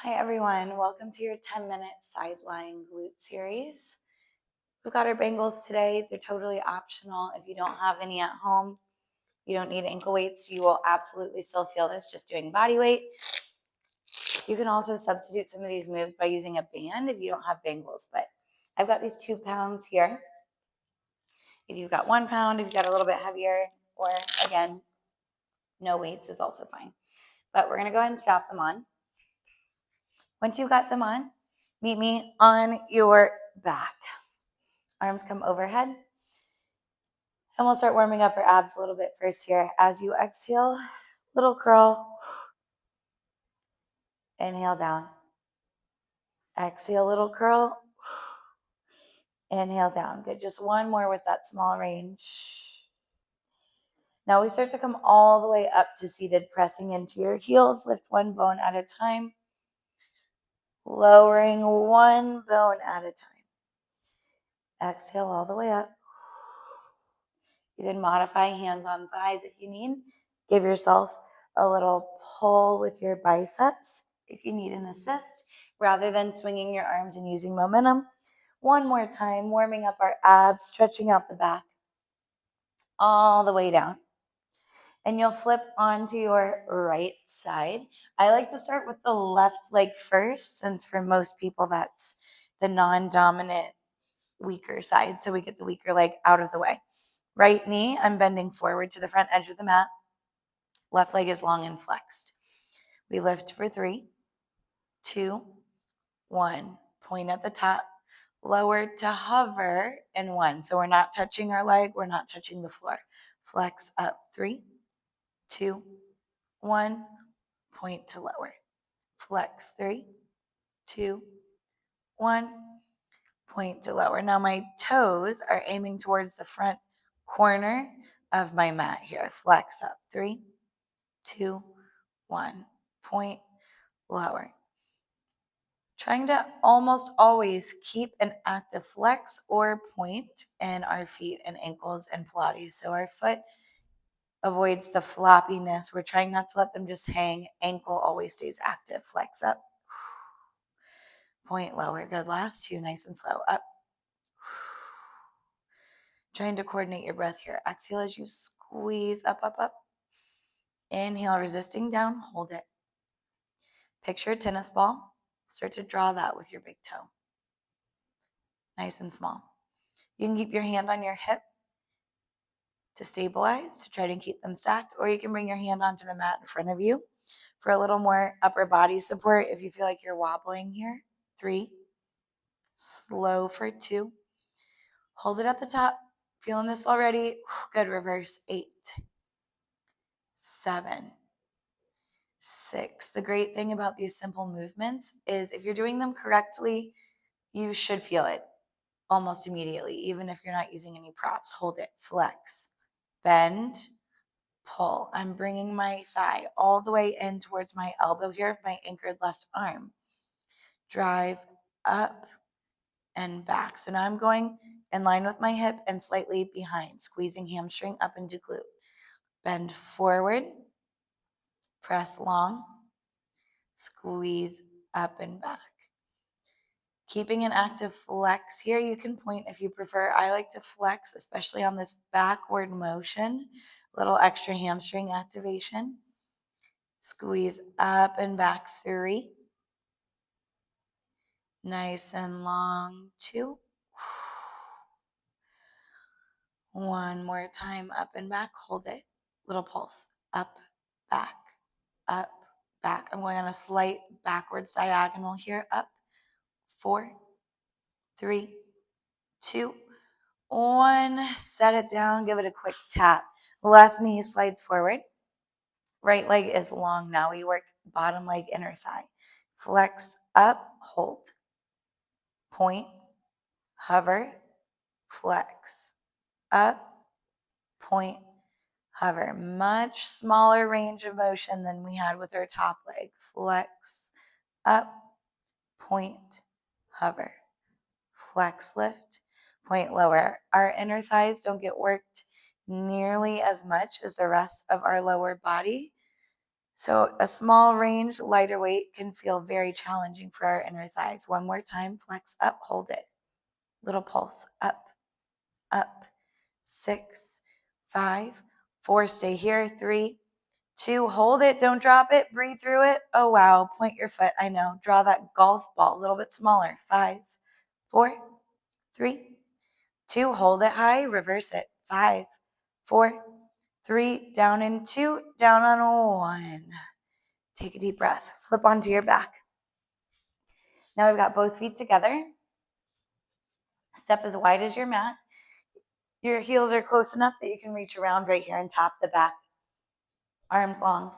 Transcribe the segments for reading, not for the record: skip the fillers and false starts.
Hi everyone, welcome to your 10-minute Side Lying Glute series. We've got our bangles today. They're totally optional. If you don't have any at home, you don't need ankle weights. You will absolutely still feel this just doing body weight. You can also substitute some of these moves by using a band if you don't have bangles, but I've got these 2 pounds here. If you've got 1 pound, if you've got a little bit heavier, or again, no weights is also fine. But we're gonna go ahead and strap them on. Once you've got them on, meet me on your back. Arms come overhead. And we'll start warming up our abs a little bit first here. As you exhale, little curl. Inhale down. Exhale, little curl. Inhale down. Good. Just one more with that small range. Now we start to come all the way up to seated, pressing into your heels. Lift one bone at a time. Lowering one bone at a time. Exhale all the way up. You can modify hands on thighs if you need. Give yourself a little pull with your biceps if you need an assist, rather than swinging your arms and using momentum. One more time, warming up our abs, stretching out the back, all the way down. And you'll flip onto your right side. I like to start with the left leg first, since for most people that's the non-dominant, weaker side. So we get the weaker leg out of the way. Right knee, I'm bending forward to the front edge of the mat. Left leg is long and flexed. We lift for 3, 2, 1. Point at the top, lower to hover, and 1. So we're not touching our leg, we're not touching the floor. Flex up, 3, 2, 1. Point to lower. Flex, 3, 2, 1. Point to lower. Now my toes are aiming towards the front corner of my mat here. Flex up, 3, 2, 1. Point, lower. Trying to almost always keep an active flex or point in our feet and ankles and Pilates. So our foot avoids the floppiness. We're trying not to let them just hang. Ankle always stays active. Flex up. Point, lower. Good. Last 2, nice and slow. Up. Trying to coordinate your breath here. Exhale as you squeeze up, up, up. Inhale, resisting down. Hold it. Picture a tennis ball. Start to draw that with your big toe. Nice and small. You can keep your hand on your hip to stabilize, to try to keep them stacked, or you can bring your hand onto the mat in front of you for a little more upper body support if you feel like you're wobbling here. 3, slow for 2. Hold it at the top. Feeling this already? Good. Reverse. 8, 7, 6. The great thing about these simple movements is if you're doing them correctly, you should feel it almost immediately, even if you're not using any props. Hold it. Flex. Bend. Pull. I'm bringing my thigh all the way in towards my elbow here of my anchored left arm. Drive up and back. So now I'm going in line with my hip and slightly behind, squeezing hamstring up into glute. Bend forward, press long, squeeze up and back. Keeping an active flex here. You can point if you prefer. I like to flex, especially on this backward motion. Little extra hamstring activation. Squeeze up and back. 3. Nice and long. 2. One more time. Up and back. Hold it. Little pulse. Up, back, up, back. I'm going on a slight backwards diagonal here. Up. 4, 3, 2, 1. Set it down. Give it a quick tap. Left knee slides forward. Right leg is long now. We work bottom leg, inner thigh. Flex up, hold. Point, hover, flex. Up, point, hover. Much smaller range of motion than we had with our top leg. Flex, up, point, hover. Flex, lift, point, lower. Our inner thighs don't get worked nearly as much as the rest of our lower body. So a small range, lighter weight can feel very challenging for our inner thighs. One more time, flex up, hold it. Little pulse, up, up. 6, 5, 4, stay here. 3, 2, hold it, don't drop it, breathe through it. Oh wow, point your foot, I know. Draw that golf ball a little bit smaller. 5, 4, 3, 2, hold it high, reverse it. 5, 4, 3, down in 2, down on 1. Take a deep breath, flip onto your back. Now we've got both feet together. Step as wide as your mat. Your heels are close enough that you can reach around right here and tap the back. Arms long.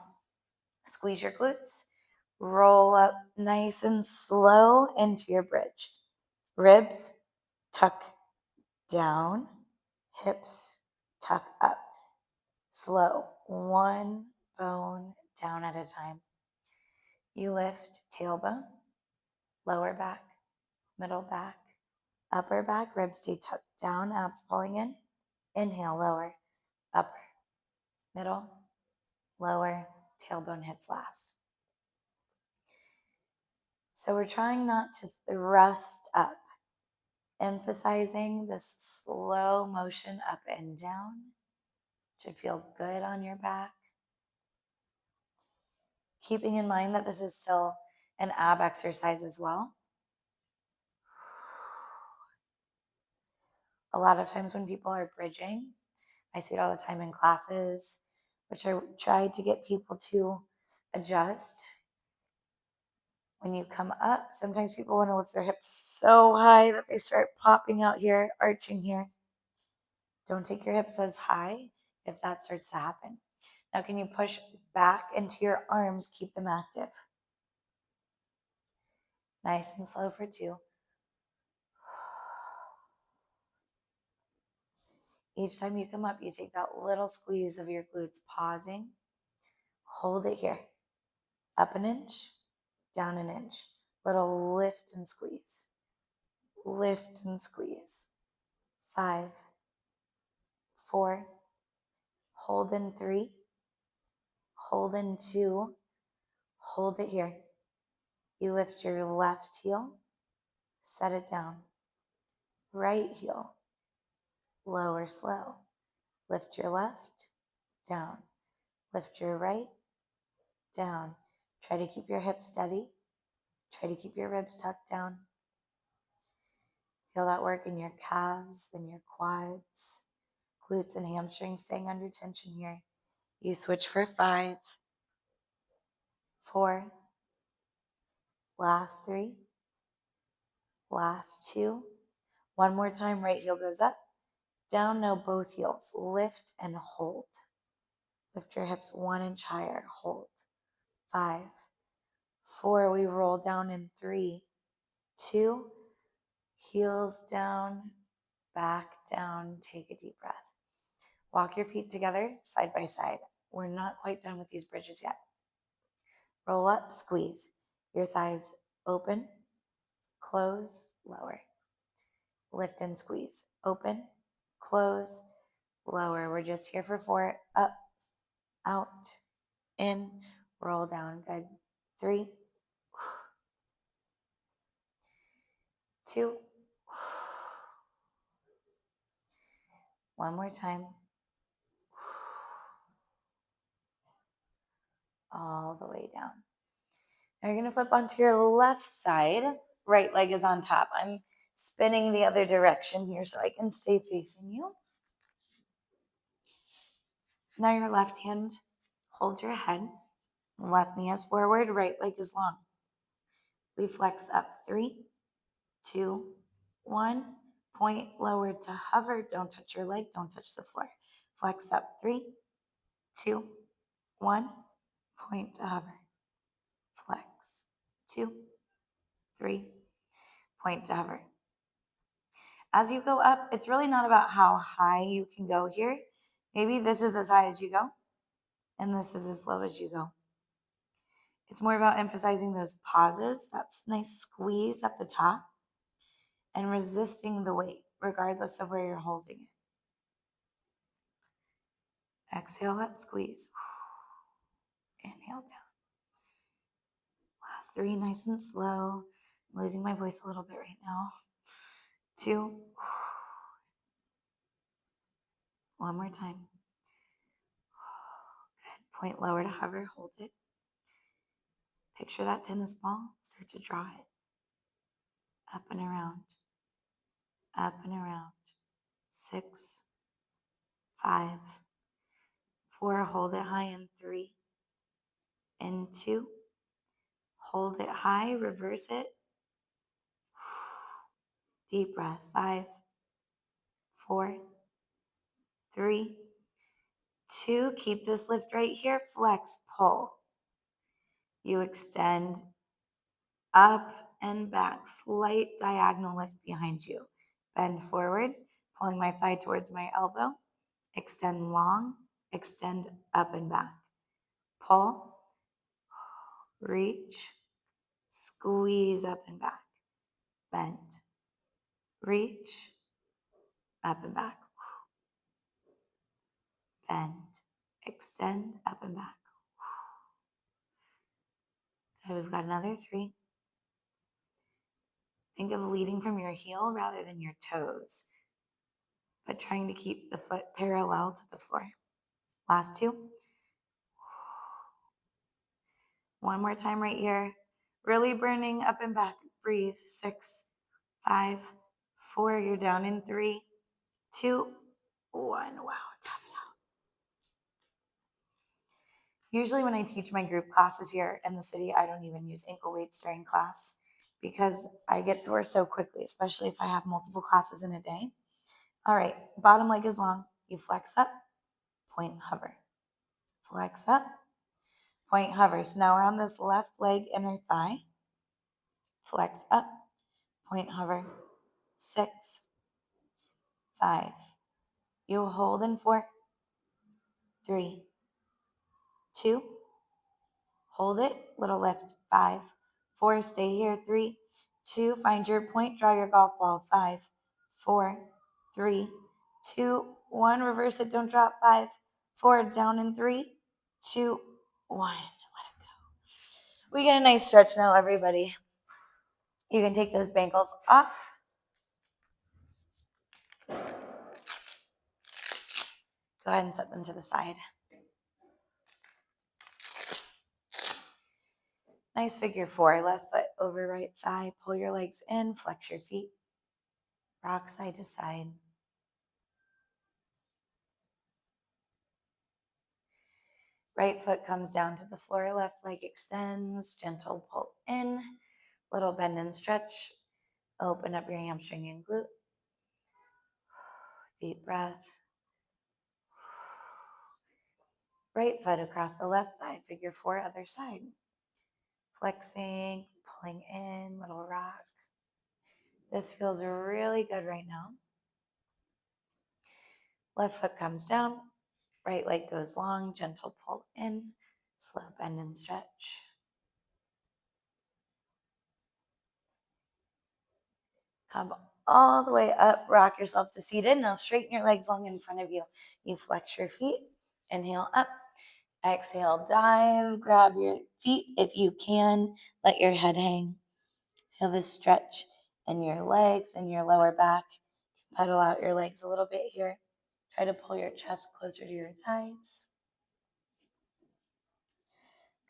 Squeeze your glutes. Roll up nice and slow into your bridge. Ribs tuck down. Hips tuck up. Slow. One bone down at a time. You lift tailbone, lower back, middle back, upper back. Ribs stay tucked down, abs pulling in. Inhale, lower, upper, middle, lower, tailbone hits last. So we're trying not to thrust up, emphasizing this slow motion up and down to feel good on your back. Keeping in mind that this is still an ab exercise as well. A lot of times when people are bridging, I see it all the time in classes, which I try to get people to adjust. When you come up, sometimes people want to lift their hips so high that they start popping out here, arching here. Don't take your hips as high if that starts to happen. Now, can you push back into your arms? Keep them active. Nice and slow for 2. Each time you come up, you take that little squeeze of your glutes, pausing. Hold it here. Up an inch, down an inch. Little lift and squeeze. Lift and squeeze. 5, 4, hold in 3, hold in 2, hold it here. You lift your left heel, set it down. Right heel, lower slow. Lift your left, down. Lift your right, down. Try to keep your hips steady. Try to keep your ribs tucked down. Feel that work in your calves and your quads, glutes and hamstrings staying under tension here. You switch for 5, 4, last 3, last 2. One more time, right heel goes up, down, no, both heels. Lift and hold. Lift your hips 1 inch higher, hold. 5, 4, we roll down in 3, 2, heels down, back down, take a deep breath. Walk your feet together, side by side. We're not quite done with these bridges yet. Roll up, squeeze. Your thighs open, close, lower. Lift and squeeze. Open, close, lower. We're just here for 4. Up, out, in, roll down. Good. 3, 2, one more time. All the way down. Now you're going to flip onto your left side. Right leg is on top. I'm spinning the other direction here so I can stay facing you. Now your left hand holds your head. Left knee is forward, right leg is long. We flex up. 3, 2, 1. Point lower to hover. Don't touch your leg. Don't touch the floor. Flex up. 3, 2, 1. Point to hover. Flex. 2, 3. Point to hover. As you go up, it's really not about how high you can go here. Maybe this is as high as you go, and this is as low as you go. It's more about emphasizing those pauses, that nice squeeze at the top, and resisting the weight, regardless of where you're holding it. Exhale up, squeeze. Inhale down. Last 3, nice and slow. I'm losing my voice a little bit right now. 2. One more time. Good. Point lower to hover. Hold it. Picture that tennis ball. Start to draw it. Up and around. Up and around. 6, 5, 4. Hold it high in 3. And 2. Hold it high. Reverse it. Deep breath. 5, 4, 3, 2. Keep this lift right here. Flex, pull. You extend up and back. Slight diagonal lift behind you. Bend forward, pulling my thigh towards my elbow. Extend long, extend up and back. Pull, reach, squeeze up and back. Bend, reach, up and back. Bend, extend, up and back. Okay, we've got another 3. Think of leading from your heel rather than your toes, but trying to keep the foot parallel to the floor. Last 2. One more time right here. Really burning up and back. Breathe. 6, 5, 4. You're down in 3, 2, 1. Wow, tap it out. Usually when I teach my group classes here in the city, I don't even use ankle weights during class because I get sore so quickly, especially if I have multiple classes in a day. All right, bottom leg is long. You flex up, point, hover. Flex up, point, hover. So now we're on this left leg, inner thigh. Flex up, point, hover. 6, 5. You hold in 4, 3, 2. Hold it, little lift. 5, 4. Stay here. 3, 2. Find your point. Draw your golf ball. 5, 4, 3, 2, 1. Reverse it. Don't drop. 5, 4. Down in 3, 2, 1. Let it go. We get a nice stretch now, everybody. You can take those ankles off. Go ahead and set them to the side. Nice figure 4. Left foot over right thigh. Pull your legs in. Flex your feet. Rock side to side. Right foot comes down to the floor. Left leg extends. Gentle pull in. Little bend and stretch. Open up your hamstring and glute. Deep breath. Right foot across the left thigh. Figure 4, other side. Flexing, pulling in, little rock. This feels really good right now. Left foot comes down. Right leg goes long. Gentle pull in. Slow bend and stretch. Come all the way up. Rock yourself to seated. Now straighten your legs long in front of you. You flex your feet. Inhale up. Exhale, dive. Grab your feet if you can. Let your head hang. Feel this stretch in your legs and your lower back. Pedal out your legs a little bit here. Try to pull your chest closer to your thighs.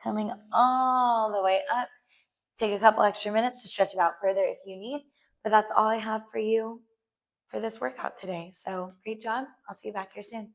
Coming all the way up. Take a couple extra minutes to stretch it out further if you need. But that's all I have for you for this workout today. So great job. I'll see you back here soon.